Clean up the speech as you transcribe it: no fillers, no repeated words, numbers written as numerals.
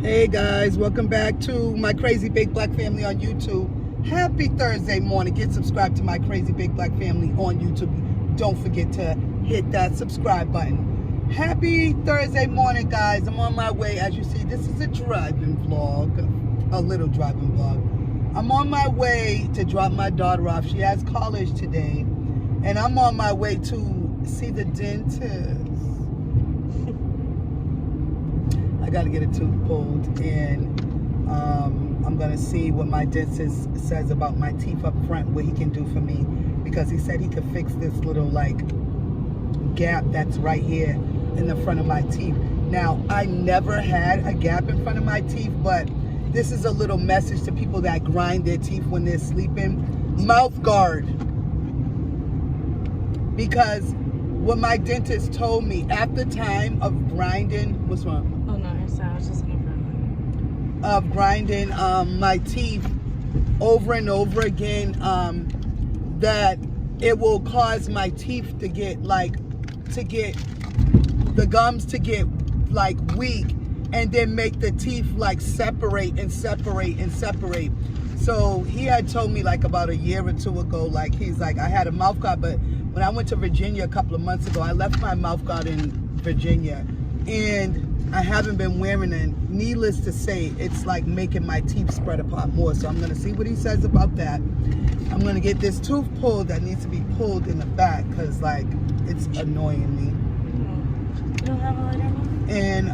Hey guys, welcome back to my Crazy Big Black Family on YouTube. Happy Thursday morning. Get subscribed to my Crazy Big Black Family on YouTube. Don't forget to hit that subscribe button. Happy Thursday morning, guys. I'm on my way. As you see, this is a driving vlog, a little driving vlog. I'm on my way to drop my daughter off. She has college today, and I'm on my way to see the dentist. I got to get a tooth pulled, and I'm going to see what my dentist says about my teeth up front, what he can do for me, because he said he could fix this little like gap that's right here in the front of my teeth. Now, I never had a gap in front of my teeth, but this is a little message to people that grind their teeth when they're sleeping. Mouth guard. Because what my dentist told me at the time of grinding, what's wrong? Oh no, I was just looking for Of grinding my teeth over and over again, that it will cause my teeth to get the gums to get like weak, and then make the teeth like separate and separate and separate. So he had told me like about a year or two ago, like he's like, I had a mouth guard, but when I went to Virginia a couple of months ago, I left my mouth guard in Virginia, and I haven't been wearing it. Needless to say, it's like making my teeth spread apart more. So I'm going to see what he says about that. I'm going to get this tooth pulled that needs to be pulled in the back, because like it's annoying me. You don't have a lighter one? And